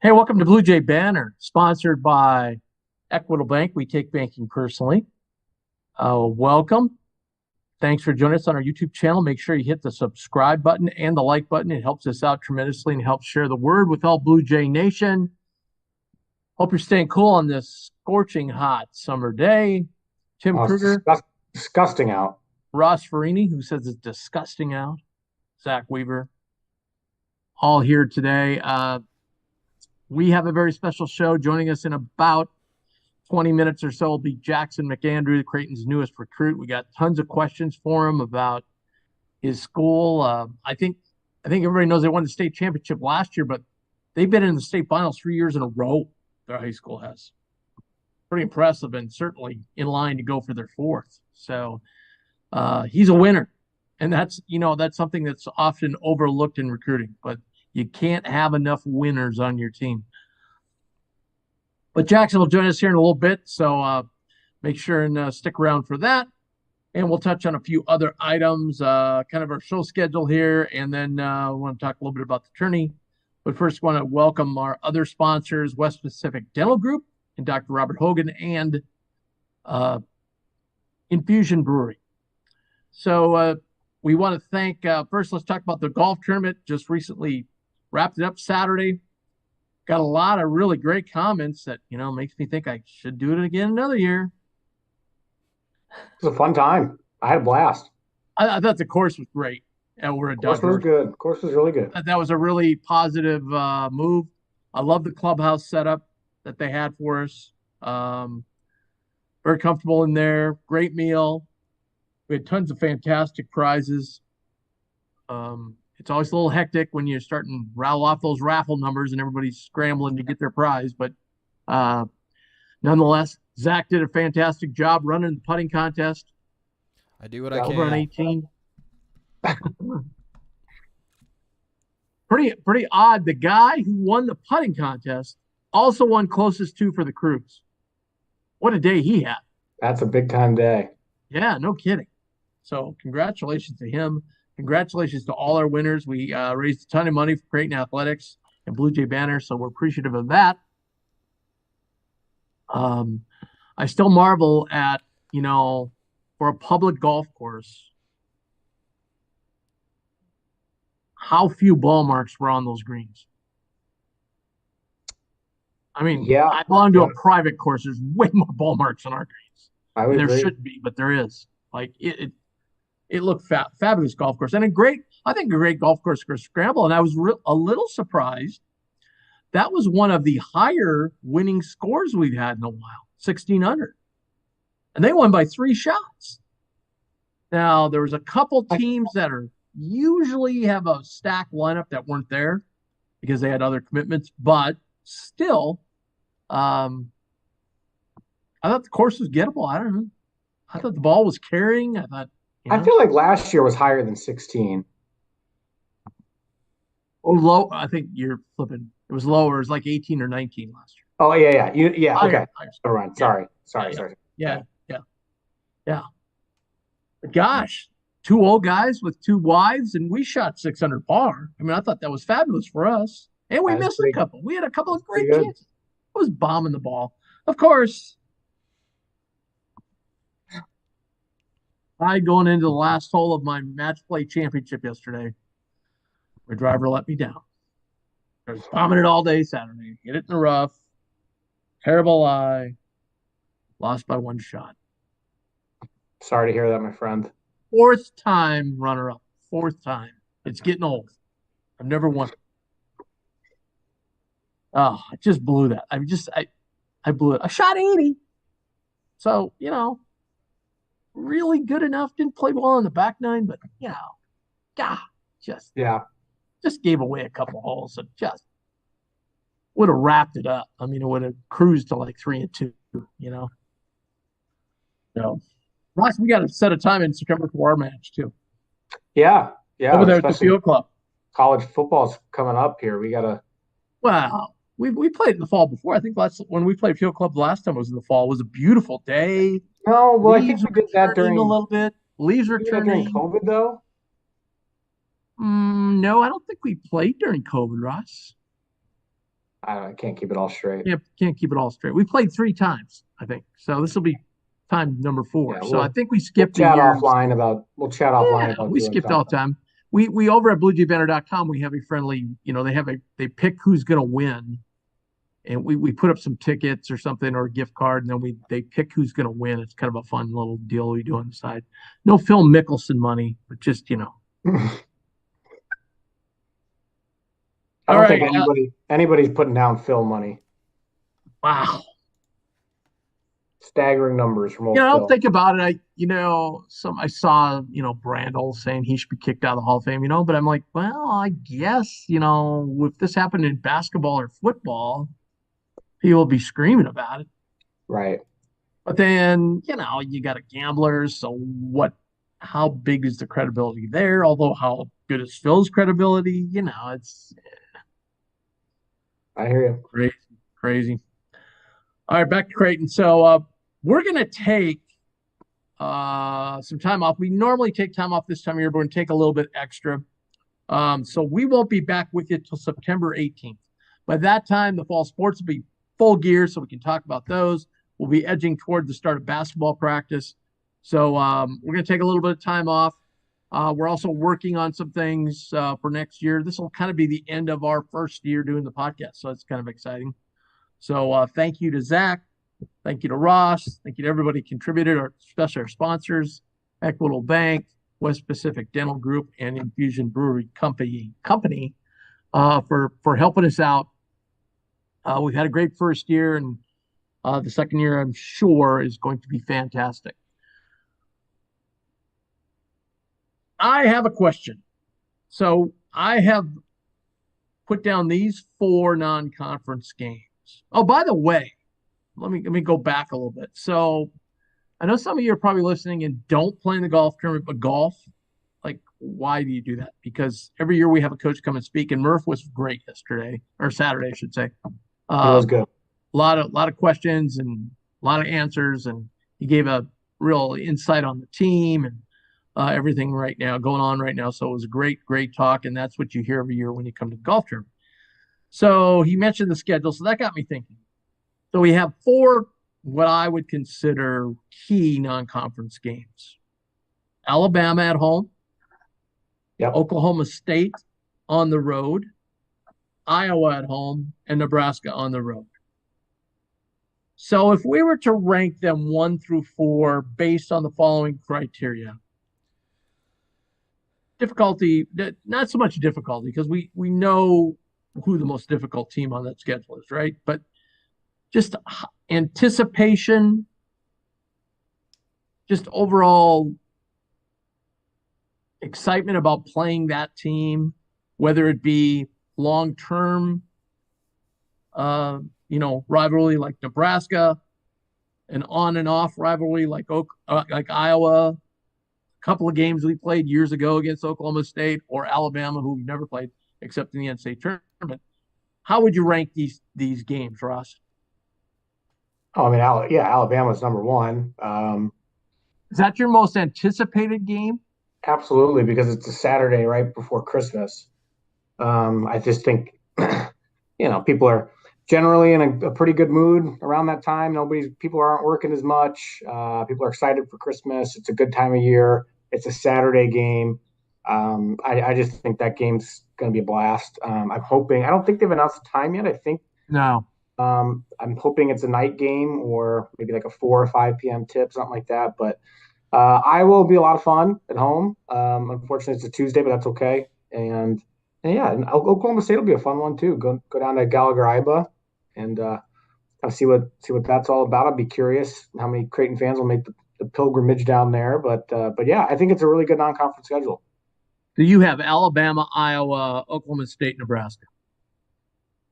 Hey, welcome to Blue Jay Banner, sponsored by Equitable Bank. We take banking personally. Welcome. Thanks for joining us on our YouTube channel. Make sure you hit the subscribe button and the like button. It helps us out tremendously and helps share the word with all Blue Jay Nation. Hope you're staying cool on this scorching hot summer day. Tim Oh, it's Kruger, disgusting out. Ross Farini, who says it's disgusting out, Zach Weaver, all here today. We have a very special show. Joining us in about 20 minutes or so will be Jackson McAndrew, Creighton's newest recruit. We got tons of questions for him about his school. I think everybody knows they won the state championship last year, but they've been in the state finals 3 years in a row. Their high school has. Pretty impressive and certainly in line to go for their fourth. So he's a winner. And that's something that's often overlooked in recruiting, but you can't have enough winners on your team. But Jackson will join us here in a little bit, so make sure and stick around for that. And we'll touch on a few other items, kind of our show schedule here, and then we want to talk a little bit about the tourney. But first, want to welcome our other sponsors, West Pacific Dental Group and Dr. Robert Hogan and Infusion Brewery. So we want to thank, first, let's talk about the golf tournament. Just recently wrapped it up Saturday. Got a lot of really great comments that, makes me think I should do it again another year. It was a fun time. I had a blast. I thought the course was great. We're at Course was Dodger. good. Course was really good. That was a really positive move. I love the clubhouse setup that they had for us. Very comfortable in there. Great meal. We had tons of fantastic prizes. It's always a little hectic when you're starting to rattle off those raffle numbers and everybody's scrambling to get their prize. But nonetheless, Zach did a fantastic job running the putting contest. I do what I Over on can. 18. Pretty odd. The guy who won the putting contest also won closest to for the cruise. What a day he had. That's a big time day. Yeah, no kidding. So congratulations to him. Congratulations to all our winners. We raised a ton of money for Creighton Athletics and Blue Jay Banner, so we're appreciative of that. I still marvel at, for a public golf course, how few ball marks were on those greens. I mean, Yeah, I belong to a private course. There's way more ball marks on our greens. I would There agree. shouldn't be, but there is. Like it looked fabulous golf course and I think a great golf course for scramble. And I was a little surprised. That was one of the higher winning scores we've had in a while, 1600, and they won by 3 shots. Now there was a couple teams that are usually have a stacked lineup that weren't there because they had other commitments, but still, I thought the course was gettable. I don't know. I thought the ball was carrying. I thought, I feel like last year was higher than 16. low. I think you're flipping. It was lower. It was like 18 or 19 last year. Oh yeah. Yeah. Higher, Okay. higher. Never mind. Yeah, Sorry. yeah. But gosh, 2 old guys with 2 wives, and we shot 600 par. I mean, I thought that was fabulous for us. And we That's missed a couple. We had a couple of pretty great good. chances. I was bombing the ball. Of course, I going into the last hole of my match play championship yesterday. My driver let me down. I was bombing it all day Saturday. Hit it in the rough. Terrible lie. Lost by 1 shot. Sorry to hear that, my friend. 4th time runner up. 4th time. It's getting old. I've never won. Oh, I just blew that. I blew it. I shot 80. So, really good enough. Didn't play well on the back nine, but God, just Yeah. gave away a couple holes and just would have wrapped it up. I mean, it would have cruised to like 3-2, So, Ross, we got to set a time in September for our match too. Yeah. Over there at the Especially field club. college football's coming up here. We gotta. Wow. We played in the fall before. I think when we played field club last time was in the fall. It was a beautiful day. No, well, I think Leaves we did that turning during a little bit. Leaves were during turning. COVID though. No, I don't think we played during COVID, Ross. I can't keep it all straight. Can't keep it all straight. We played 3 times, I think. So this will be time number 4. Yeah, So I think we we'll skipped the chat years. offline about Yeah, we doing skipped all the something. time. We over at BlueJayBanner.com, we have a friendly, they pick who's gonna win. And we put up some tickets or something or a gift card, and then they pick who's gonna win. It's kind of a fun little deal we do on the side. No Phil Mickelson money, but just I All don't think right. anybody's putting down Phil money. Wow. Staggering numbers from old I'll Phil. think about it. I saw, Brandel saying he should be kicked out of the Hall of Fame, but I'm like, well, I guess, if this happened in basketball or football, people will be screaming about it. Right. But then, you got a gambler, so how big is the credibility there? Although how good is Phil's credibility? It's I hear you. crazy, crazy. All right, back to Creighton. So we're gonna take some time off. We normally take time off this time of year, but we're going to take a little bit extra. So we won't be back with you till September 18th. By that time, the fall sports will be full gear, so we can talk about those. We'll be edging toward the start of basketball practice. So we're going to take a little bit of time off. We're also working on some things for next year. This will kind of be the end of our first year doing the podcast, so it's kind of exciting. So thank you to Zach. Thank you to Ross. Thank you to everybody who contributed, especially our sponsors, Equitable Bank, West Pacific Dental Group, and Infusion Brewery Company for helping us out. We've had a great first year, and the second year, I'm sure, is going to be fantastic. I have a question. So I have put down these 4 non-conference games. Oh, by the way, let me go back a little bit. So I know some of you are probably listening and don't play in the golf tournament, but golf, like, why do you do that? Because every year we have a coach come and speak, and Murph was great yesterday or Saturday, I should say. He was good. A lot of questions and a lot of answers, and he gave a real insight on the team and everything going on right now. So it was a great talk, and that's what you hear every year when you come to the golf tournament. So he mentioned the schedule, so that got me thinking. So we have 4 what I would consider key non-conference games. Alabama at home, Yep. Oklahoma State on the road, Iowa at home, and Nebraska on the road. So if we were to rank them 1 through 4 based on the following criteria, difficulty, not so much difficulty, because we know who the most difficult team on that schedule is, right? But just anticipation, just overall excitement about playing that team, whether it be long-term, rivalry like Nebraska, an on and off rivalry like Iowa, a couple of games we played years ago against Oklahoma State, or Alabama, who we've never played except in the NCAA tournament. How would you rank these games, Ross? Oh, I mean, Alabama's number one. Is that your most anticipated game? Absolutely, because it's a Saturday right before Christmas. I just think, people are generally in a pretty good mood around that time. People aren't working as much. People are excited for Christmas. It's a good time of year. It's a Saturday game. I just think that game's going to be a blast. I'm hoping. I don't think they've announced the time yet. I think No. I'm hoping it's a night game or maybe like a 4 or 5 p.m. tip, something like that. But Iowa will be a lot of fun at home. Unfortunately, it's a Tuesday, but that's okay. And yeah, and Oklahoma State will be a fun one too. Go down to Gallagher-Iba and kind of see what that's all about. I'd be curious how many Creighton fans will make the pilgrimage down there. But yeah, I think it's a really good non-conference schedule. Do you have Alabama, Iowa, Oklahoma State, Nebraska?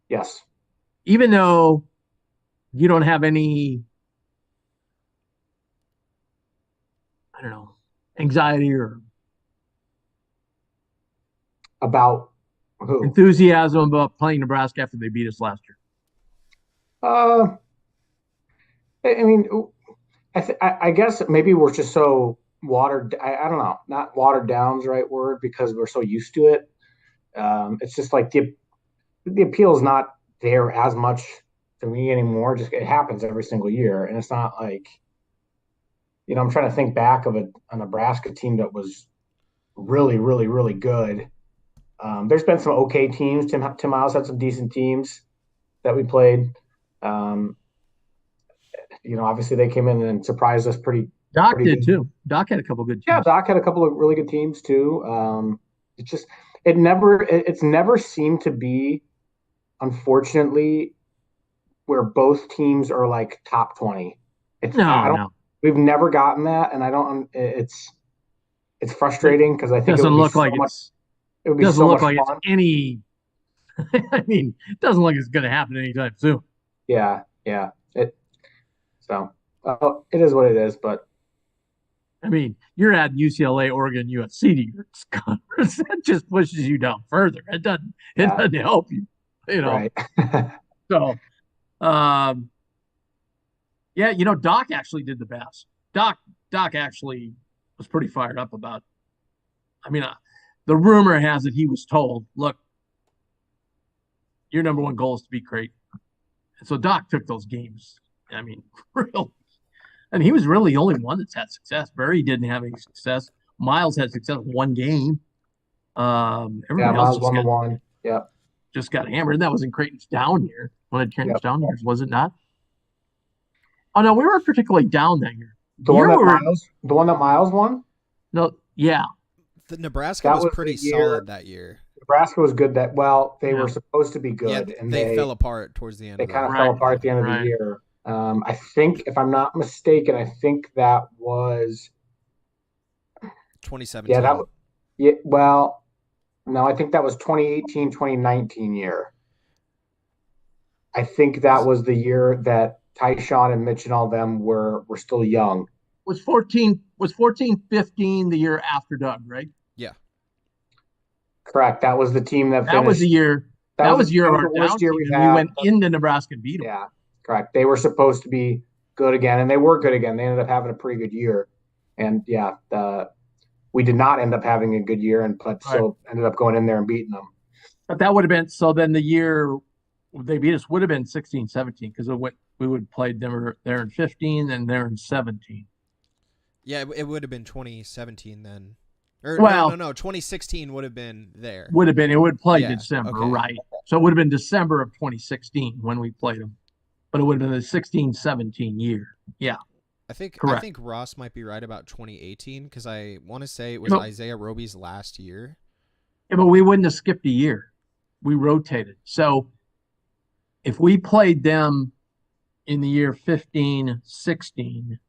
Yes. Even though you don't have any, I don't know, anxiety or About who? enthusiasm about playing Nebraska after they beat us last year. I mean, I guess maybe we're just so watered. I don't know, not watered down is the right word because we're so used to it. It's just like the appeal is not there as much to me anymore. Just it happens every single year, and it's not like I'm trying to think back of a Nebraska team that was really, really, really good. There's been some okay teams. Tim Miles had some decent teams that we played. Um, Obviously they came in and surprised us Doc pretty did good. too. Doc had a couple good Yeah, teams. Doc had a couple of really good teams too. It's never seemed to be, unfortunately, where both teams are like top 20. I No, don't. no. We've never gotten that, and I don't. It's It frustrating because I think doesn't look like it's it would be doesn't so look much like it's fun. any I mean, it doesn't look like it's gonna happen anytime soon. Yeah, yeah. It is what it is, but I mean, you're at UCLA, Oregon, USC to your conference. That just pushes you down further. It yeah, doesn't help you, you know. right. So um yeah, Doc actually did the best. Doc actually was pretty fired up about. I mean, the rumor has it he was told, "Look, your number one goal is to be great." And so Doc took those games. I mean, really, and he was really the only one that's had success. Barry didn't have any success. Miles had success with one game. Yeah, Everybody else Miles won the one. Yep, just got hammered. And that was in Creighton's down year. One of Creighton's yep. down years, was it not? Oh no, we weren't particularly down that year. The The one year that we were Miles won. no, yeah, The Nebraska That was was pretty the year solid that year. Nebraska was good. They yeah, were supposed to be Yeah, good, and they fell apart towards the end they of kind the of fell right, apart at the end of the right. year. I think, if I'm not mistaken, I think that was 2017. yeah that yeah. Well, no, I think that was 2018, 2019 year. I think that Was was the year that Tyshawn and Mitch and all them were still young. Was 14 15 the year after Doug, right? yeah. Correct. That was the team that That was the finished. year. That That was was the, the year that of was our the worst down year we've season. We had. went into Nebraska and beat them. Yeah, correct. They were supposed to be good again, and they were good again. They ended up having a pretty good year, and yeah, we did not end up having a good year, but Right. still ended up going in there and beating them. But that would have been so. Then the year they beat us would have been 16, 17 because we would play them there in 15 and there in 17. Yeah, it would have been 2017 then. Or Well, no. 2016 would have been there. would have been it would play Yeah, December, okay. right? So it would have been December of 2016 when we played them, but it would have been the 16-17 year. Yeah, I think correct. Ross might be right about 2018 because I want to say it was But, Isaiah Roby's last year. yeah, but we wouldn't have skipped a year. We rotated. So if we played them in the year 15-16.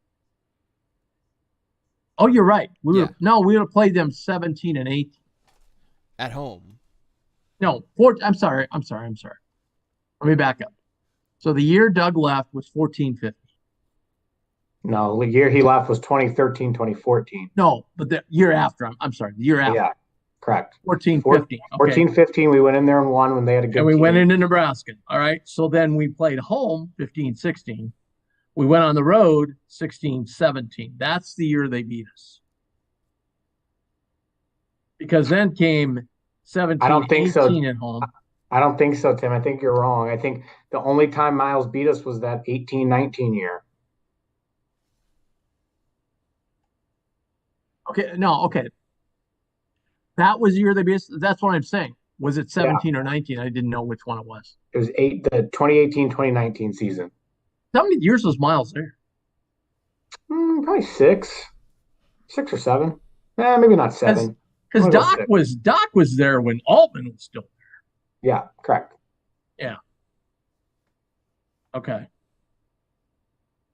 Oh, you're right. We would have played them 17 and 18. At home. No, I'm sorry. Let me back up. So the year Doug left was 14-15. No, the year he left was 2013, 2014. No, but the year after, I'm sorry, the year after. Yeah, correct. 14-15. 14, Okay. 15, we went in there and won when they had a good And we team. went into Nebraska. All right. So then we played home 15-16. We went on the road 16-17. That's the year they beat us. Because then came 17, I don't think 18 so. at home. I don't think so, Tim. I think you're wrong. I think the only time Miles beat us was that 18-19 year. Okay. No, okay. That was the year they beat us. That's what I'm saying. Was it 17 or 19? I didn't know which one it was. It was the 2018, 2019 season. How many years was Miles there? Probably 6 or 7. Maybe not 7. Because Doc was there when Altman was still there. Yeah, correct. Yeah. Okay.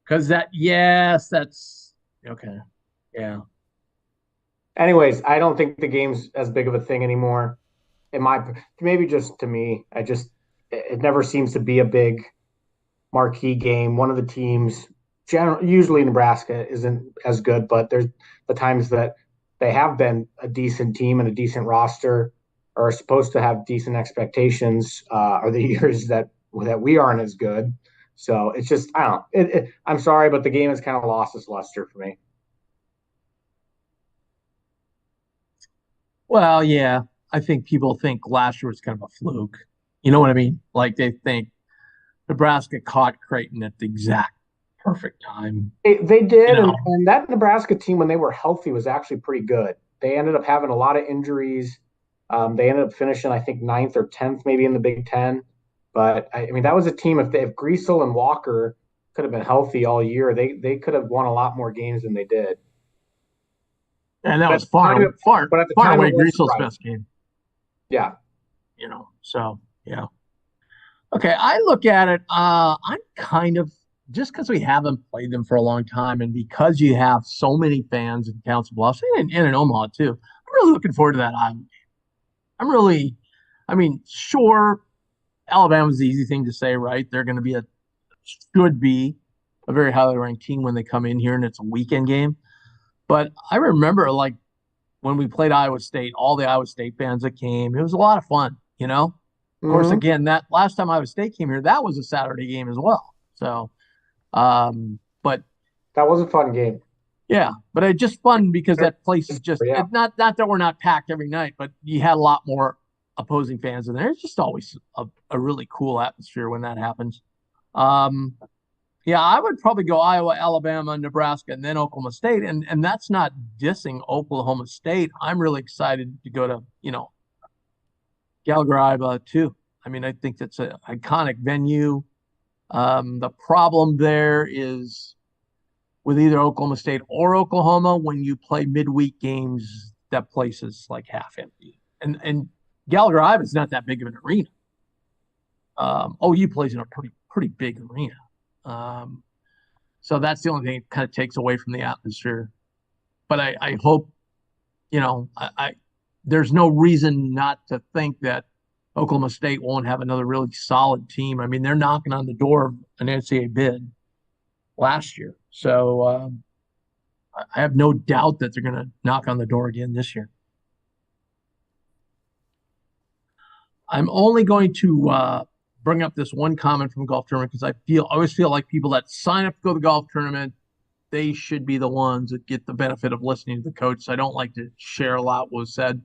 Because that's okay. Yeah. Anyways, I don't think the game's as big of a thing anymore. Maybe just to me, it never seems to be a big marquee game. One of the teams, usually Nebraska isn't as good, but there's the times that they have been a decent team and a decent roster, or are supposed to have decent expectations, are the years that we aren't as good. So it's just, I don't know. I'm sorry, but the game has kind of lost its luster for me. Well, yeah. I think people think last year was kind of a fluke. You know what I mean? Like they think Nebraska caught Creighton at the exact perfect time. They did, You know, and that Nebraska team, when they were healthy, was actually pretty good. They ended up having a lot of injuries. They ended up finishing, I think, ninth or 10th, maybe in the Big Ten. But I mean, that was a team. If Greasel and Walker could have been healthy all year, they could have won a lot more games than they did. and that But at was the time, but at the far time, away it was Griesel's surprising. best game. Yeah. You know, so yeah. Okay, I look at it. I'm kind of just because we haven't played them for a long time, and because you have so many fans in Council Bluffs and in Omaha too. I'm really looking forward to that Iowa game. I'm really, I mean, sure, Alabama's the easy thing to say, right? They're going to be should be a very highly ranked team when they come in here, and it's a weekend game. But I remember like when we played Iowa State, all the Iowa State fans that came, it was a lot of fun, you know? Of course, Mm-hmm. again, that last time Iowa State came here, that was a Saturday game as well. So, but That was a fun game. yeah, but it's just fun because that place is just Yeah. not that we're not packed every night, but you had a lot more opposing fans in there. It's just always a really cool atmosphere when that happens. Um, yeah, I would probably go Iowa, Alabama, Nebraska, and then Oklahoma State. And that's not dissing Oklahoma State. I'm really excited to go to, Gallagher, Iowa too. I mean, I think that's an iconic venue. The problem there is with either Oklahoma State or Oklahoma, when you play midweek games, that place is like half empty. And Gallagher, Iowa is not that big of an arena. OU plays in a pretty big arena. So that's the only thing that kind of takes away from the atmosphere. But I hope, there's no reason not to think that Oklahoma State won't have another really solid team. I mean, they're knocking on the door of an NCAA bid last year. So I have no doubt that they're going to knock on the door again this year. I'm only going to bring up this one comment from the golf tournament because I always feel like people that sign up to go to the golf tournament, they should be the ones that get the benefit of listening to the coach. So I don't like to share a lot what was said,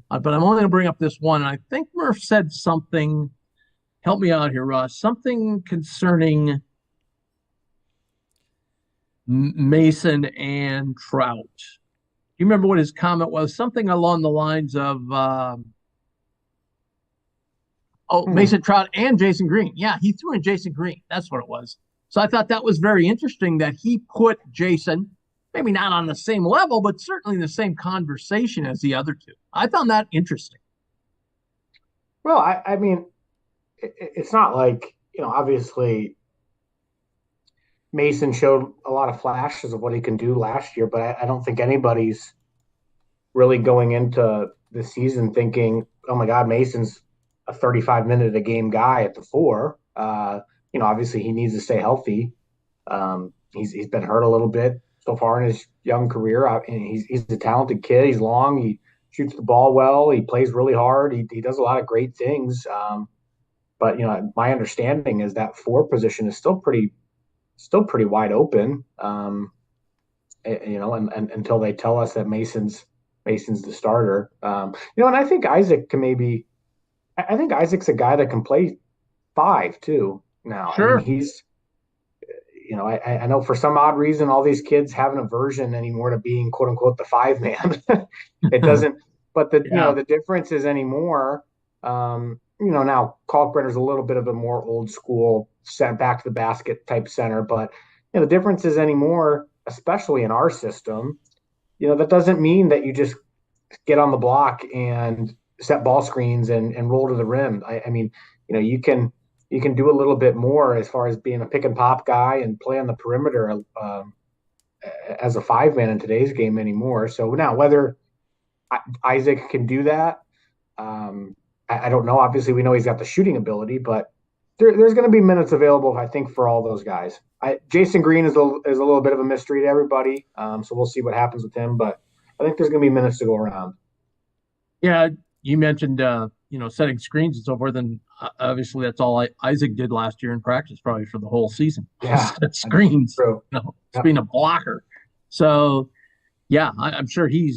but I'm only going to bring up this one. And I think Murph said something. Help me out here, Ross. Something concerning Mason and Trout. You remember what his comment was? Something along the lines of, Mason Trout and Jason Green. Yeah, he threw in Jason Green. That's what it was. So I thought that was very interesting that he put Jason, maybe not on the same level, but certainly in the same conversation as the other two. I found that interesting. Well, I mean, it's not like, obviously Mason showed a lot of flashes of what he can do last year, but I don't think anybody's really going into the season thinking, oh my God, Mason's a 35-minute a game guy at the four. Obviously he needs to stay healthy. He's been hurt a little bit so far in his young career. He's a talented kid. He's long. He shoots the ball well. He plays really hard. He does a lot of great things. But my understanding is that four position is still pretty wide open. And until they tell us that Mason's the starter. And I think Isaac can maybe. I think Isaac's a guy that can play five too. Now, Sure. I mean, he's. I know for some odd reason all these kids have an aversion anymore to being quote unquote the five man. It doesn't. But the difference is anymore. Now Kalkbrenner's a little bit of a more old school set back to the basket type center, but the difference is anymore, especially in our system. That doesn't mean that you just get on the block and set ball screens and roll to the rim. I mean, you can do a little bit more as far as being a pick and pop guy and play on the perimeter as a five man in today's game anymore. So now whether Isaac can do that, I don't know. Obviously, we know he's got the shooting ability, but there's going to be minutes available, I think, for all those guys. Jason Green is a little bit of a mystery to everybody, so we'll see what happens with him. But I think there's going to be minutes to go around. Yeah, you mentioned setting screens and so forth, and obviously that's all Isaac did last year in practice, probably for the whole season. Yeah, screens, true. Just being a blocker. So yeah, I'm sure he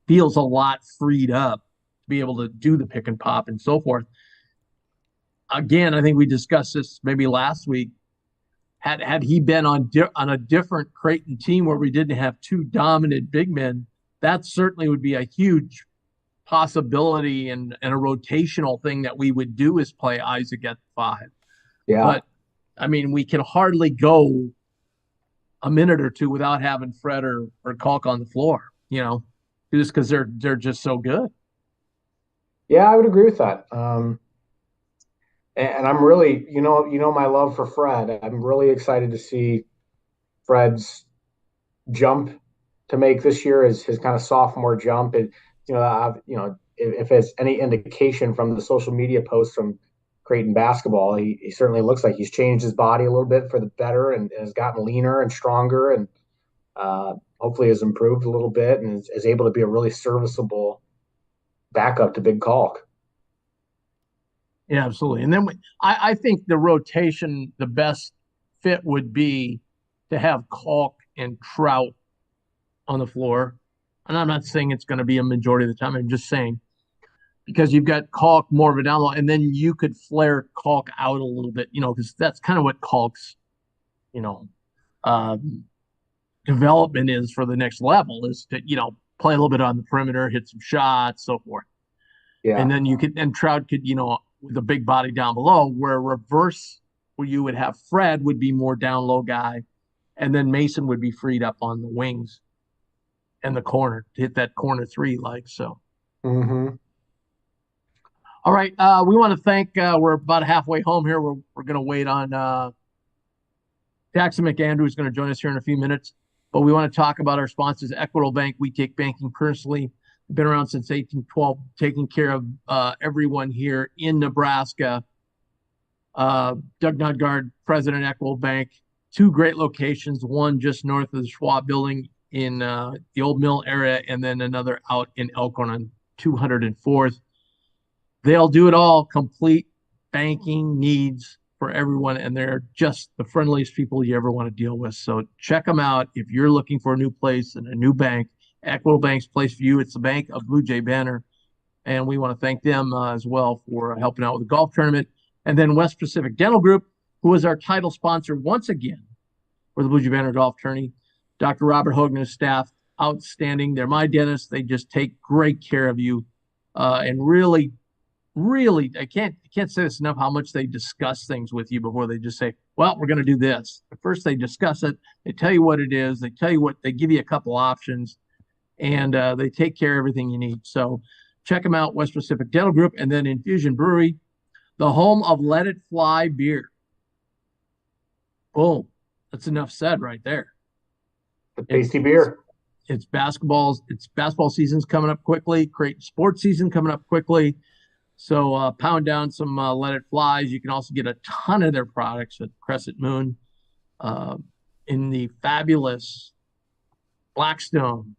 feels a lot freed up to be able to do the pick and pop and so forth. again, I think we discussed this maybe last week. Had he been on a different Creighton team where we didn't have two dominant big men, that certainly would be a huge possibility and a rotational thing that we would do is play Isaac at 5. Yeah. But I mean, we can hardly go a minute or two without having Fred or Kalk on the floor, just because they're just so good. Yeah, I would agree with that. And I'm really, my love for Fred. I'm really excited to see Fred's jump to make this year, his kind of sophomore jump. And if it's any indication from the social media posts from Creighton basketball, he certainly looks like he's changed his body a little bit for the better and has gotten leaner and stronger and hopefully has improved a little bit and is able to be a really serviceable backup to Big Kalk. Yeah, absolutely. And then I think the rotation, the best fit would be to have Kalk and Trout on the floor. And I'm not saying it's going to be a majority of the time. I'm just saying because you've got Kalk more of a down low, and then you could flare Kalk out a little bit, because that's kind of what Kalk's, development is for the next level is to, play a little bit on the perimeter, hit some shots, so forth. Yeah. And then Trout could, with a big body down below, where reverse, where you would have Fred would be more down low guy, and then Mason would be freed up on the wings and the corner to hit that corner 3 so. Mm-hmm. All right. We want to thank, we're about halfway home here. We're going to wait on Jackson McAndrew, who's going to join us here in a few minutes. But we want to talk about our sponsors, Equitable Bank. We take banking personally. We've been around since 1812, taking care of everyone here in Nebraska. Doug Nudgard, President, Equitable Bank. 2 great locations, one just north of the Schwab building in the Old Mill area, and then another out in Elkhorn on 204th. They'll do it all, complete banking needs for everyone, and they're just the friendliest people you ever want to deal with. So check them out if you're looking for a new place and a new bank. Equitable Bank's place for you. It's the bank of Blue Jay Banner, and we want to thank them as well for helping out with the golf tournament. And then West Pacific Dental Group, who is our title sponsor once again for the Blue Jay Banner Golf Tourney. Dr. Robert Hogan and his staff, outstanding. They're my dentists. They just take great care of you, and really, I can't say this enough how much they discuss things with you before they just say, well, we're going to do this. But first they discuss it. They tell you what it is. They tell you they give you a couple options, and they take care of everything you need. So check them out, West Pacific Dental Group, and then Infusion Brewery, the home of Let It Fly beer. Boom. That's enough said right there. The tasty beer. It's basketball season's coming up quickly. Creighton sports season coming up quickly. So pound down some Let It Flies. You can also get a ton of their products at Crescent Moon in the fabulous Blackstone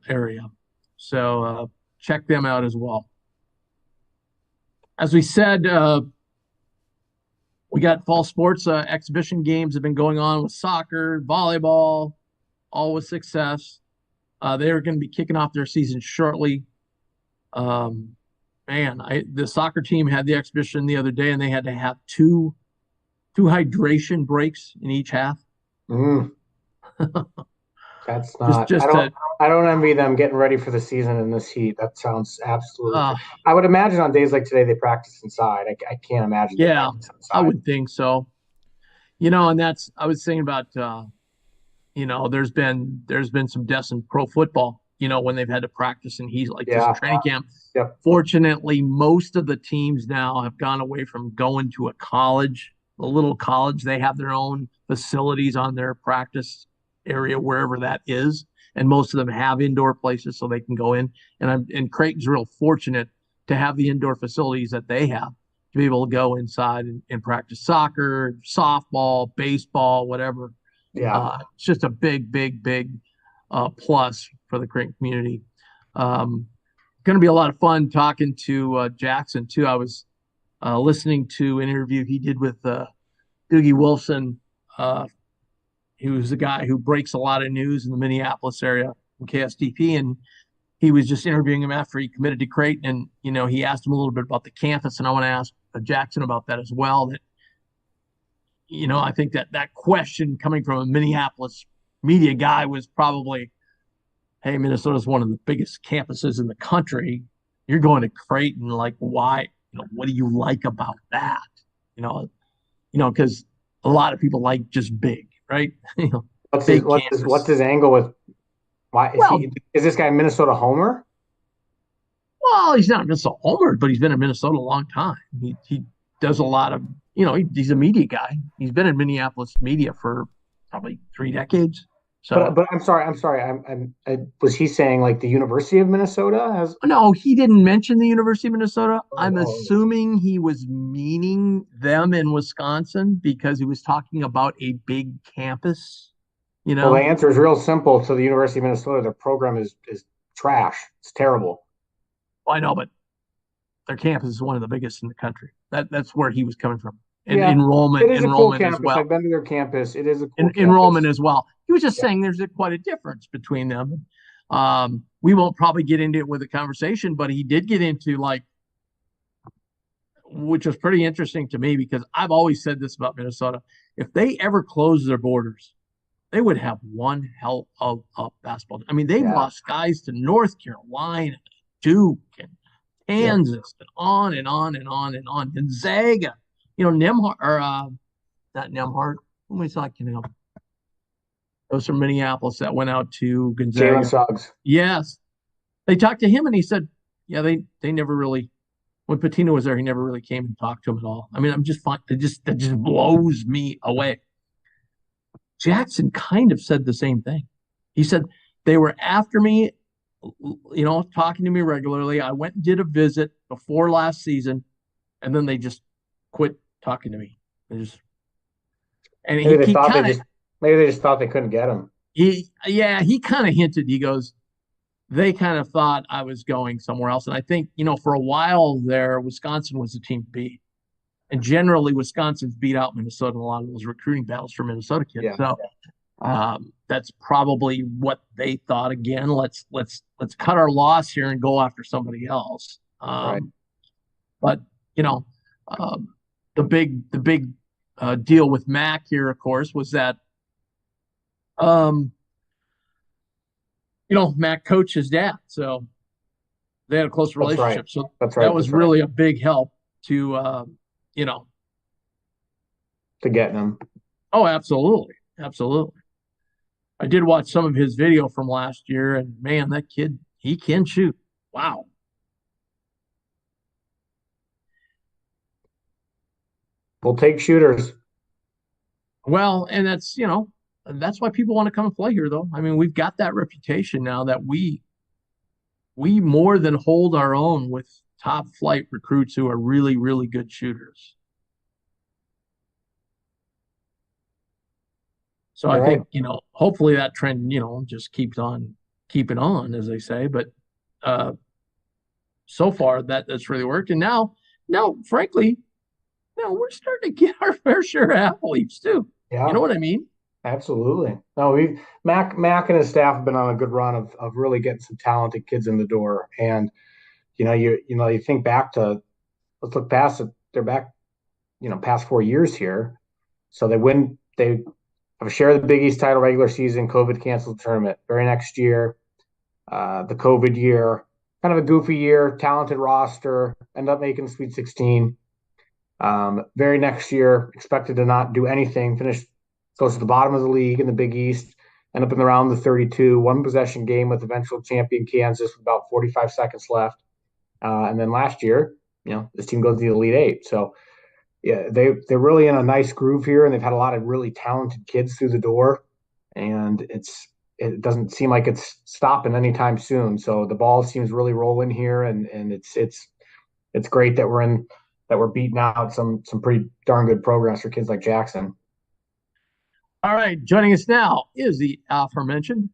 area. So check them out as well. As we said, we got fall sports exhibition games have been going on with soccer, volleyball, all with success. They are going to be kicking off their season shortly. The soccer team had the exhibition the other day, and they had to have two hydration breaks in each half. That's not. I don't envy them getting ready for the season in this heat. That sounds absolutely. I would imagine on days like today they practice inside. I can't imagine. Yeah, I would think so. And that's I was thinking about. There's been some deaths in pro football. When they've had to practice in heat like this in training camp. Yep. Fortunately, most of the teams now have gone away from going to a little college. They have their own facilities on their practice area, wherever that is. And most of them have indoor places so they can go in. And Creighton's real fortunate to have the indoor facilities that they have to be able to go inside and practice soccer, softball, baseball, whatever. Yeah. It's just a big plus for the Creighton community. Going to be a lot of fun talking to Jackson too. I was listening to an interview he did with Doogie Wolfson. He was the guy who breaks a lot of news in the Minneapolis area from KSTP, and he was just interviewing him after he committed to Creighton. And he asked him a little bit about the campus, and I want to ask, Jackson about that as well. That I think that question coming from a Minneapolis media guy was probably, "Hey, Minnesota's one of the biggest campuses in the country. You're going to Creighton, like why? What do you like about that? Because a lot of people like just big, right? Big campus. What's his angle with why is this guy a Minnesota homer? Well, he's not a Minnesota homer, but he's been in Minnesota a long time. He does a lot of he's a media guy. He's been in Minneapolis media for probably 3 decades. So, but I'm sorry. Was he saying like the University of Minnesota has? No, he didn't mention the University of Minnesota. I'm assuming he was meaning them in Wisconsin because he was talking about a big campus. Well, the answer is real simple. To the University of Minnesota, their program is trash. It's terrible. Well, I know, but their campus is one of the biggest in the country. That's where he was coming from. And enrollment a cool campus. as well. I've been to their campus. It is a cool enrollment as well. He was just saying there's quite a difference between them. We won't probably get into it with the conversation, but he did get into which was pretty interesting to me because I've always said this about Minnesota. If they ever close their borders, they would have one hell of a basketball. I mean, they've lost guys to North Carolina, Duke, and Kansas, and on and on and on and on. Gonzaga, Nemhart, or not Nemhart. Who am I talking about? Those from Minneapolis that went out to Gonzaga. Jalen Suggs. Yes. They talked to him and he said, they never really, when Patino was there, he never really came and talked to him at all. I mean, I'm just fine. That just blows me away. Jackson kind of said the same thing. He said, they were after me, talking to me regularly. I went and did a visit before last season, and then they just quit talking to me. Maybe they just thought they couldn't get him. He kind of hinted. He goes, they kind of thought I was going somewhere else. And I think, for a while there, Wisconsin was the team to beat. And generally, Wisconsin's beat out Minnesota in a lot of those recruiting battles for Minnesota kids. Yeah. So that's probably what they thought. Again, let's cut our loss here and go after somebody else. Right. But the big deal with Mac here, of course, was that Mac coached his dad, so they had a close relationship. Right. So that was really a big help to to get him. Oh, absolutely. I did watch some of his video from last year, and man, that kid, he can shoot. Wow. We'll take shooters. Well, and that's why people want to come and play here, though. I mean, we've got that reputation now that we more than hold our own with top flight recruits who are really, really good shooters. So I think, hopefully that trend, just keeps on keeping on, as they say. But so far that's really worked. And now, frankly, we're starting to get our fair share of athletes too. Yeah. You know what I mean? Absolutely. No, Mac and his staff have been on a good run of really getting some talented kids in the door. And you think back to, let's look past it. They're back, past 4 years here. So they have a share of the Big East title regular season. COVID canceled the tournament. Very next year, the COVID year, kind of a goofy year, talented roster, end up making the Sweet 16. Very next year, expected to not do anything, finish close to the bottom of the league in the Big East, end up in the round of 32, one possession game with eventual champion Kansas with about 45 seconds left. And then last year, this team goes to the Elite Eight. So, yeah, they're really in a nice groove here, and they've had a lot of really talented kids through the door, and it doesn't seem like it's stopping anytime soon. So the ball seems really rolling here, and it's great that we're beating out some pretty darn good programs for kids like Jackson. All right, joining us now is the aforementioned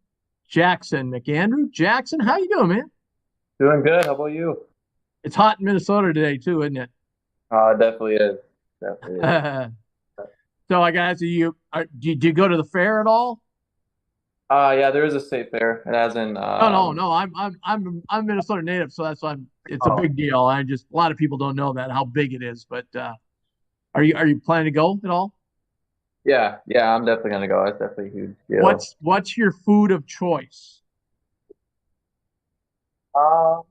Jackson McAndrew. Jackson, how you doing, man? Doing good. How about you? It's hot in Minnesota today too, isn't it? It definitely is. So I got to ask you, do you go to the fair at all? Yeah, there is a state fair. It hasn't. No. I'm Minnesota native, so that's why it's a Oh, big deal. I just a lot of people don't know that how big it is. But are you planning to go at all? yeah. I'm definitely gonna go. That's definitely a huge deal. What's your food of choice? Um,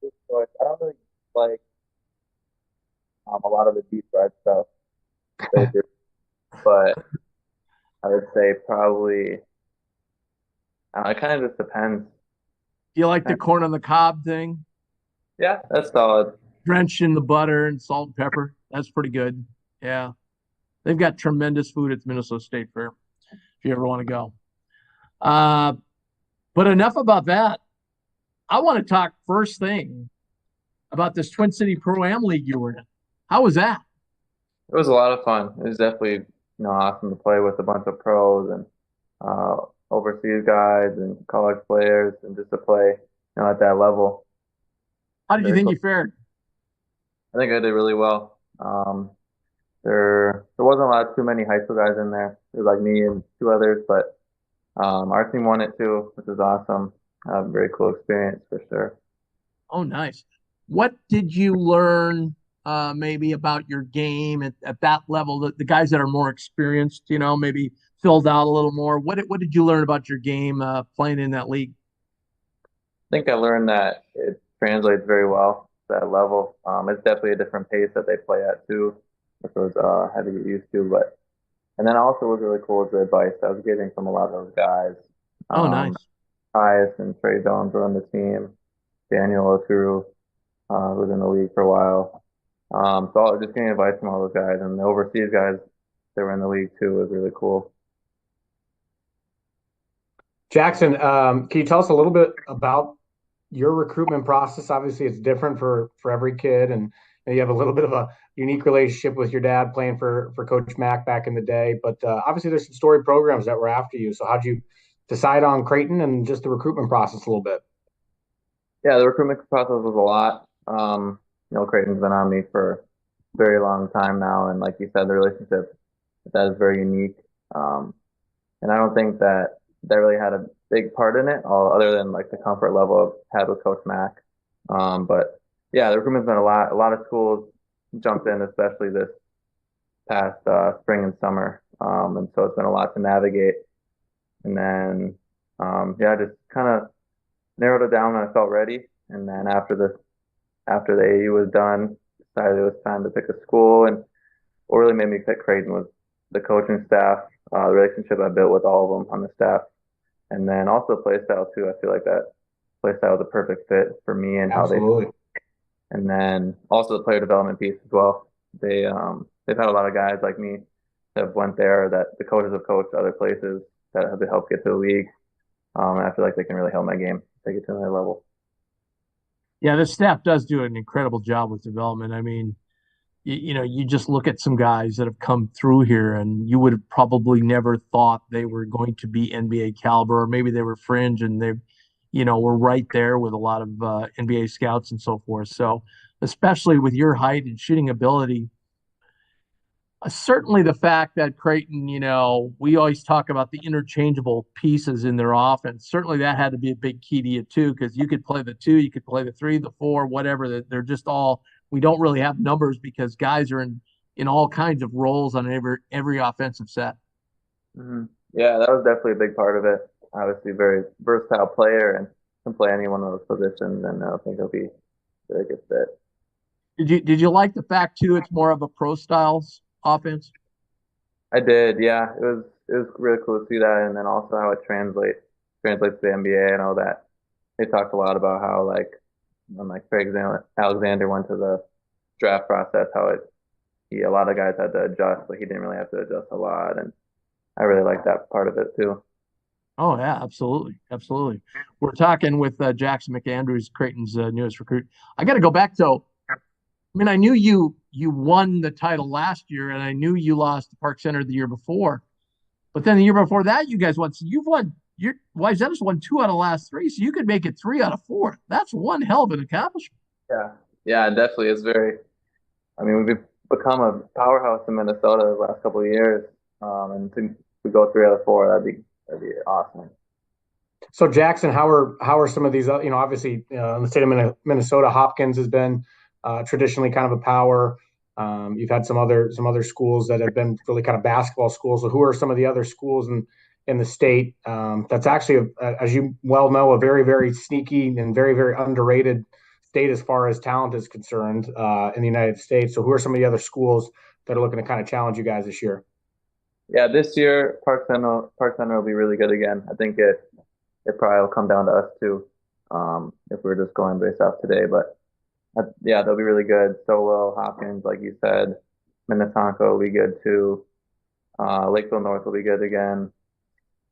Good choice. I don't really like a lot of the deep fried stuff they do, but I would say probably. It kind of just depends. Do you like the corn on the cob thing? Yeah, that's solid. Drenched in the butter and salt and pepper. That's pretty good. Yeah. They've got tremendous food at the Minnesota State Fair if you ever want to go. Uh, but enough about that. I want to talk first thing about this Twin City Pro Am League you were in. How was that? It was a lot of fun. It was definitely awesome to play with a bunch of pros and uh, overseas guys and college players and just to play at that level. How did you Very think cool. you fared? I think I did really well. There wasn't a lot too many high school guys in there. It was like me and two others, but our team won it too, which was awesome. Very cool experience for sure. Oh, nice. What did you learn maybe about your game at that level? The guys that are more experienced, maybe filled out a little more. What did you learn about your game playing in that league? I think I learned that it translates very well to that level. It's definitely a different pace that they play at too, which was had to get used to. But and then also was really cool was the advice I was getting from a lot of those guys. Oh, Um, nice. Tyus and Trey Jones were on the team. Daniel Oturu was in the league for a while. So just getting advice from all those guys and the overseas guys that were in the league too was really cool. Jackson, can you tell us a little bit about your recruitment process? Obviously, it's different for every kid, and you have a little bit of a unique relationship with your dad playing for Coach Mack back in the day. But obviously, there's some storied programs that were after you. So how'd you decide on Creighton and just the recruitment process a little bit? Yeah, the recruitment process was a lot. Creighton's been on me for a very long time now, and like you said, the relationship that is very unique. Um, and I don't think that really had a big part in it, all other than like the comfort level I've had with Coach Mack. But yeah, the recruitment's been a lot. A lot of schools jumped in, especially this past spring and summer, and so it's been a lot to navigate. And then yeah, just kind of narrowed it down when I felt ready. And then after the AU was done, decided it was time to pick a school. And what really made me pick Creighton was the coaching staff, the relationship I built with all of them on the staff, and then also play style too. I feel like that play style was a perfect fit for me and how they. Absolutely. And then also the player development piece as well. They've had a lot of guys like me that have went there that the coaches have coached other places that have helped get to the league. And I feel like they can really help my game take it to another level. Yeah, the staff does do an incredible job with development. I mean, you just look at some guys that have come through here, and you would have probably never thought they were going to be NBA caliber, or maybe they were fringe, and were right there with a lot of NBA scouts and so forth. So, especially with your height and shooting ability, certainly the fact that Creighton, we always talk about the interchangeable pieces in their offense. Certainly that had to be a big key to you too, because you could play the two, you could play the three, the four, whatever. They're just all. We don't really have numbers because guys are in all kinds of roles on every offensive set. Hmm. Yeah, that was definitely a big part of it. Obviously, very versatile player and can play any one of those positions, and I think he'll be a very good fit. Did you like the fact too? It's more of a pro styles offense. I did, yeah. It was really cool to see that, and then also how it translates to the NBA. I know that they talked a lot about how like when like Alexander went to the draft process, how a lot of guys had to adjust, but he didn't really have to adjust a lot, and I really like that part of it too. Oh yeah, absolutely, absolutely. We're talking with Jackson McAndrews, Creighton's newest recruit. I got to go back though. I mean, I knew you won the title last year, and I knew you lost the Park Center the year before. But then the year before that, you guys won. So you've won. Your Wyzetta's won two out of the last three, so you could make it three out of four. That's one hell of an accomplishment. Yeah, yeah, definitely. It's very. I mean, we've become a powerhouse in Minnesota the last couple of years, and to go 3 out of 4, that'd be awesome. So Jackson, how are some of these? Obviously, in the state of Minnesota, Hopkins has been traditionally kind of a power. You've had some other schools that have been really kind of basketball schools. So who are some of the other schools in the state that's actually, as you well know, a very, very sneaky and very, very underrated state as far as talent is concerned in the United States. So who are some of the other schools that are looking to kind of challenge you guys this year? Yeah, this year Park Center will be really good again. I think it probably will come down to us too, if we're just going based off today. But yeah, they'll be really good. So will Hopkins, like you said. Minnetonka will be good too. Lakeville North will be good again.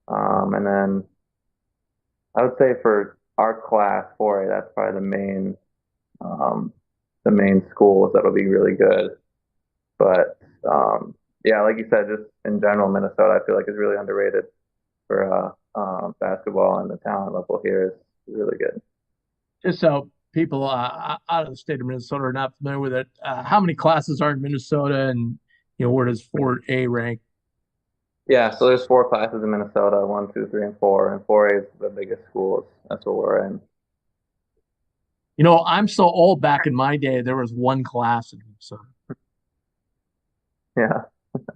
And then I would say for our class 4A, that's probably the main schools that'll be really good. But yeah, like you said, just in general, Minnesota, I feel like is really underrated for basketball, and the talent level here is really good. Just so people out of the state of Minnesota are not familiar with it, how many classes are in Minnesota, and where does 4A rank? Yeah, so there's 4 classes in Minnesota: 1, 2, 3, and 4. And 4A is the biggest schools. That's what we're in. I'm so old. Back in my day, there was 1 class in Minnesota. Yeah.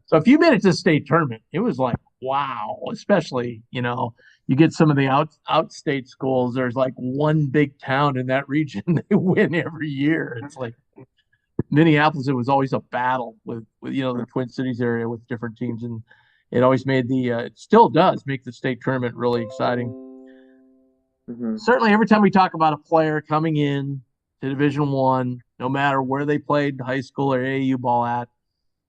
So if you made it to the state tournament, it was like, wow. Especially, you get some of the outstate schools. There's like one big town in that region. They win every year. It's like Minneapolis. It was always a battle with the Twin Cities area with different teams, and it always made it still does make the state tournament really exciting. Mm-hmm. Certainly, every time we talk about a player coming in to Division I, no matter where they played high school or AAU ball at,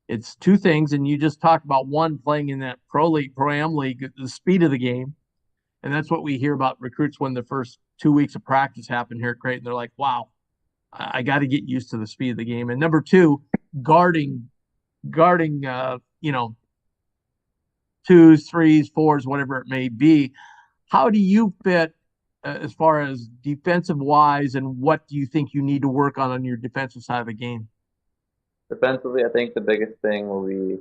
it's 2 things, and you just talked about one, playing in that pro am league, the speed of the game, and that's what we hear about recruits when the first 2 weeks of practice happen here at Creighton. They're like, "Wow, I got to get used to the speed of the game." And number 2, guarding, 2s, 3s, 4s, whatever it may be. How do you fit as far as defensive wise, and what do you think you need to work on your defensive side of the game? Defensively, I think the biggest thing will be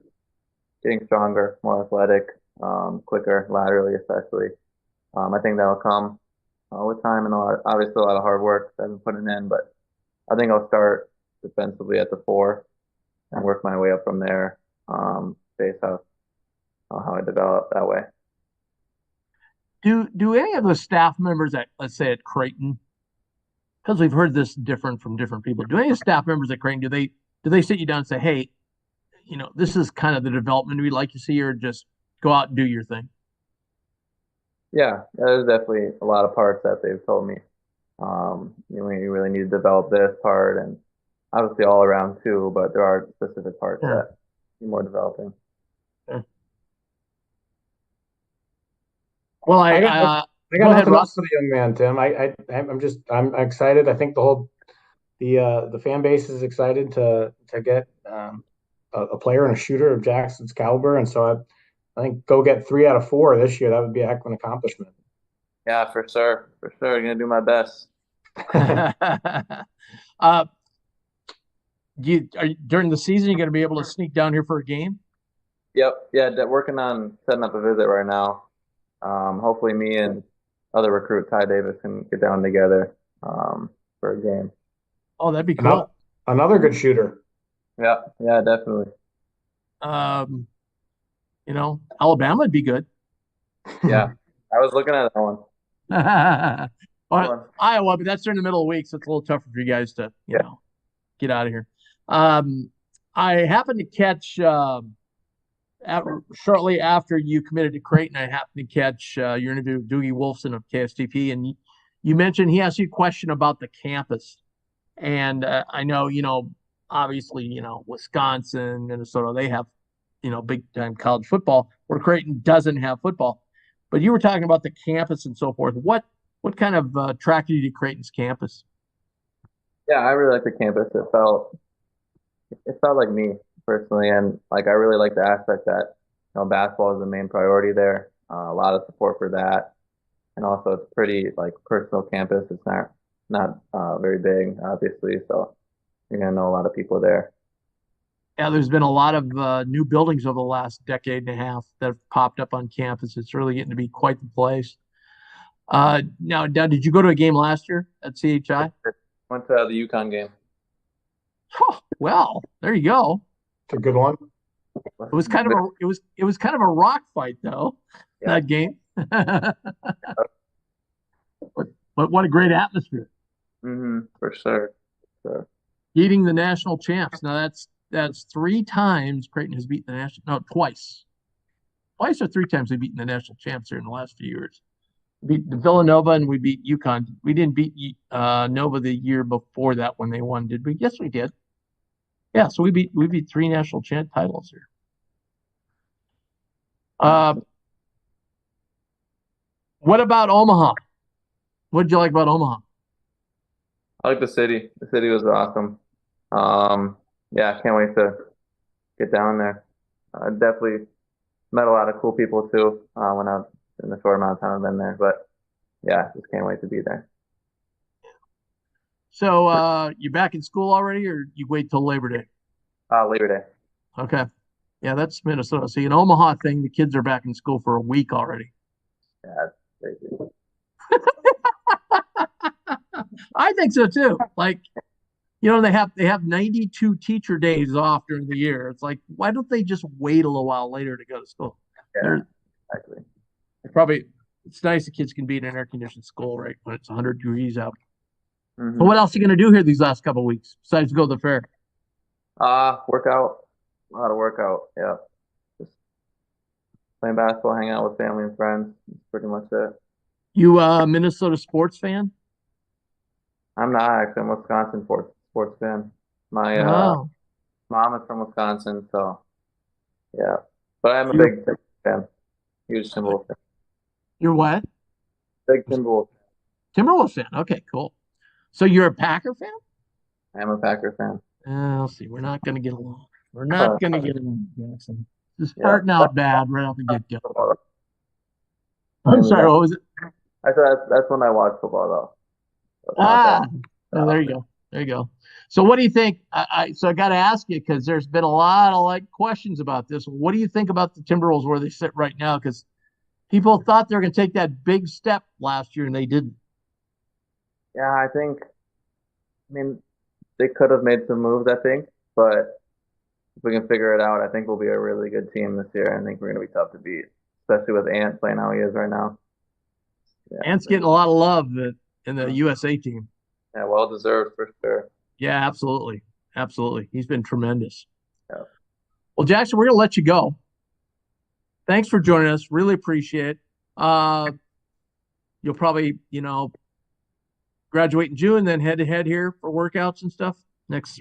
getting stronger, more athletic, quicker, laterally especially. I think that'll come with time and obviously a lot of hard work that I've been putting in. But I think I'll start defensively at the 4 and work my way up from there based off how I develop that way. Do any of the staff members at, let's say, at Creighton, because we've heard this different from different people, do any of the staff members at Creighton, do they sit you down and say, "Hey, this is kind of the development we'd like to see," or just go out and do your thing? Yeah, there's definitely a lot of parts that they've told me. You really need to develop this part, and obviously all around too, but there are specific parts that need more developing. Yeah. Well, I got nothing else for the young man, Tim. I'm excited. I think the fan base is excited to get a player and a shooter of Jackson's caliber, and so I think go get 3 out of 4 this year. That would be a heck of an accomplishment. Yeah, for sure. I'm gonna do my best. During the season, you're going to be able to sneak down here for a game? Yep. Yeah, working on setting up a visit right now. Hopefully me and other recruit Ty Davis can get down together for a game. Oh, that'd be cool. Another good shooter. Yeah, definitely. Alabama would be good. Yeah, I was looking at that one. Iowa, but that's during the middle of the week, so it's a little tougher for you guys to, get out of here. I happened to catch shortly after you committed to Creighton, I happened to catch your interview with Doogie Wolfson of KSTP, and you mentioned he asked you a question about the campus. And I know, obviously, Wisconsin, Minnesota, they have, big time college football, where Creighton doesn't have football. But you were talking about the campus and so forth. What kind of attracted you to Creighton's campus? Yeah, I really like the campus. It felt like me personally, and I really like the aspect that basketball is the main priority there. A lot of support for that, and also it's pretty personal campus. It's not very big, obviously, so you're gonna know a lot of people there. Yeah, there's been a lot of new buildings over the last decade and a half that have popped up on campus. It's really getting to be quite the place. Now, did you go to a game last year at CHI? Went to the UConn game. Oh, well, there you go. It's a good one. It was kind of a rock fight though, Yeah. that game. But what a great atmosphere. For sure. Beating the national champs. Now that's 3 times Creighton has beaten the national. No, twice. Twice or 3 times they've beaten the national champs here in the last few years. We beat Villanova and we beat UConn. We didn't beat Nova the year before that when they won, did we? Yes, we did. Yeah, so we beat 3 national champ titles here. What about Omaha? What did you like about Omaha? I like the city. The city was awesome. Yeah, I can't wait to get down there. I definitely met a lot of cool people too when I in the short amount of time I've been there. But yeah, just can't wait to be there. So you back in school already, or you wait till Labor Day? Labor Day. Okay. Yeah, that's Minnesota. See, an Omaha thing, the kids are back in school for a week already. Yeah, that's crazy. I think so too. Like, they have 92 teacher days off during the year. It's like, why don't they just wait a little while later to go to school? Yeah, exactly. It's nice the kids can be in an air-conditioned school, right, when it's 100 degrees out. Mm-hmm. So what else are you going to do here these last couple of weeks besides go to the fair? Workout. A lot of workout. Yeah. Just playing basketball, hang out with family and friends. That's pretty much it. You a Minnesota sports fan? I'm not actually. I'm a Wisconsin sports fan. My mom is from Wisconsin, so yeah. But I'm a big fan. Huge Timberwolves fan. You're what? Big Timberwolves. Timberwolves fan. Okay, cool. So you're a Packer fan? I'm a Packer fan. I'll see. We're not going to get along. We're not going to get along, Jackson. Just starting out bad right off the get-go. I'm sorry, what was it? I said that's when I watch football, though. There you go. There you go. So what do you think? So I got to ask you because there's been a lot of questions about this. What do you think about the Timberwolves where they sit right now? Because people thought they were going to take that big step last year and they didn't. Yeah, I mean, they could have made some moves, I think, but if we can figure it out, I think we'll be a really good team this year. I think we're going to be tough to beat, especially with Ant playing how he is right now. Yeah, Ant's getting a lot of love in the USA team. Yeah, well deserved for sure. Yeah, absolutely. Absolutely. He's been tremendous. Yeah. Well, Jackson, we're going to let you go. Thanks for joining us. Really appreciate it. You'll probably, graduate in June, then head to head here for workouts and stuff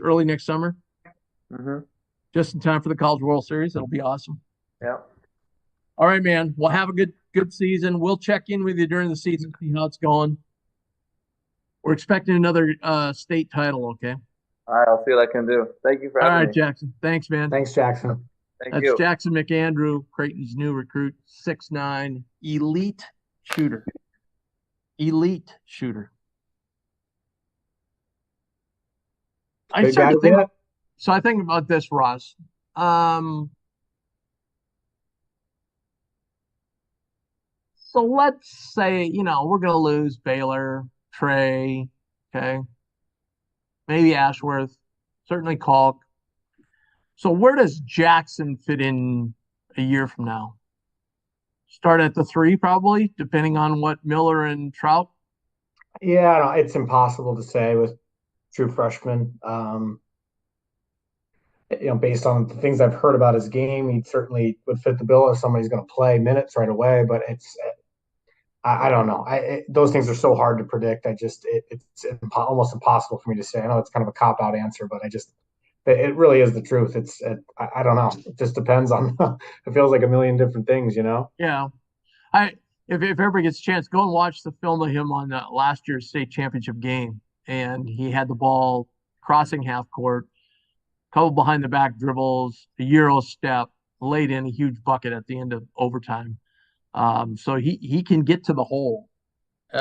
early next summer. Mm-hmm. Just in time for the College World Series. It'll be awesome. Yeah. All right, man. Well, have a good season. We'll check in with you during the season, see how it's going. We're expecting another state title, okay? All right, I'll see what I can do. Thank you for having me. All right, Jackson. Thanks, man. Thanks, Jackson. Thank you. That's Jackson McAndrew, Creighton's new recruit, 6'9", elite shooter. Elite shooter. I think about this, Ross. So let's say, we're going to lose Baylor, Trey, okay, maybe Ashworth, certainly Kalk. So where does Jackson fit in a year from now? Start at the 3, probably, depending on what Miller and Trout. Yeah, it's impossible to say with true freshmen. Based on the things I've heard about his game, he certainly would fit the bill as somebody's going to play minutes right away. But I don't know. Those things are so hard to predict. It's almost impossible for me to say. I know it's kind of a cop-out answer, but it really is the truth. I don't know. It just depends on. It feels like a million different things, Yeah, if everybody gets a chance, go and watch the film of him on last year's state championship game, and he had the ball crossing half court, couple behind the back dribbles, a Euro step, laid in a huge bucket at the end of overtime. So he can get to the hole.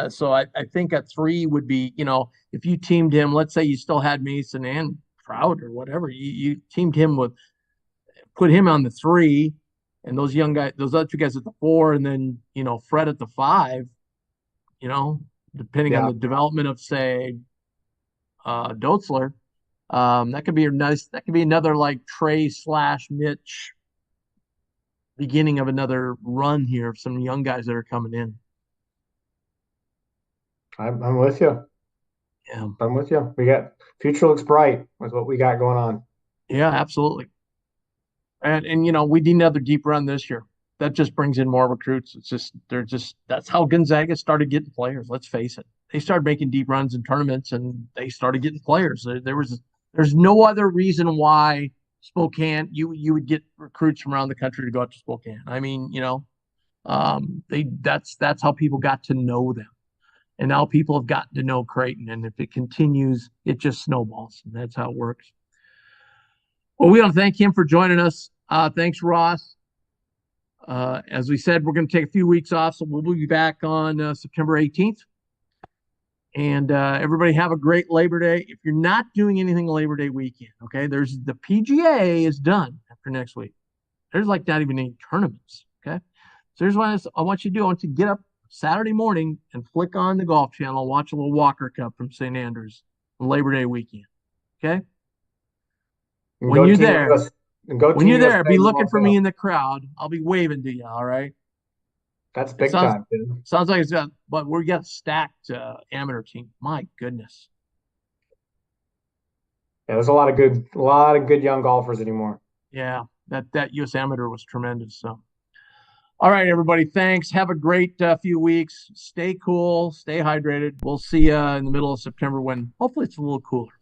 So I think a 3 would be, if you teamed him, let's say you still had Mason and Trout or whatever, you teamed him put him on the 3 and those other 2 guys at the 4, and then, Fred at the 5, depending on the development of, say, Dotzler. That could be another like Trey/Mitch beginning of another run here of some young guys that are coming in. I'm with you. Yeah. I'm with you. We got future looks bright with what we got going on. Yeah, absolutely. And we need another deep run this year. That just brings in more recruits. That's how Gonzaga started getting players. Let's face it. They started making deep runs in tournaments and they started getting players. There's no other reason why Spokane, you would get recruits from around the country to go out to Spokane. I mean, that's how people got to know them. And now people have gotten to know Creighton. And if it continues, it just snowballs. And that's how it works. Well, we want to thank him for joining us. Thanks, Ross. As we said, we're going to take a few weeks off, so we'll be back on September 18th. And everybody have a great Labor Day. If you're not doing anything Labor Day weekend, okay, there's the PGA is done after next week. There's like not even any tournaments, okay? So here's what I want you to do. I want you to get up Saturday morning and flick on the Golf Channel and watch a little Walker Cup from St. Andrews on Labor Day weekend, okay? When you're there, be looking for me in the crowd. I'll be waving to you, all right? That's big time, dude. Sounds like but we got a stacked amateur team. My goodness. Yeah, there's a lot of good young golfers anymore. Yeah, that U.S. Amateur was tremendous. So, all right, everybody, thanks. Have a great few weeks. Stay cool, stay hydrated. We'll see you in the middle of September when hopefully it's a little cooler.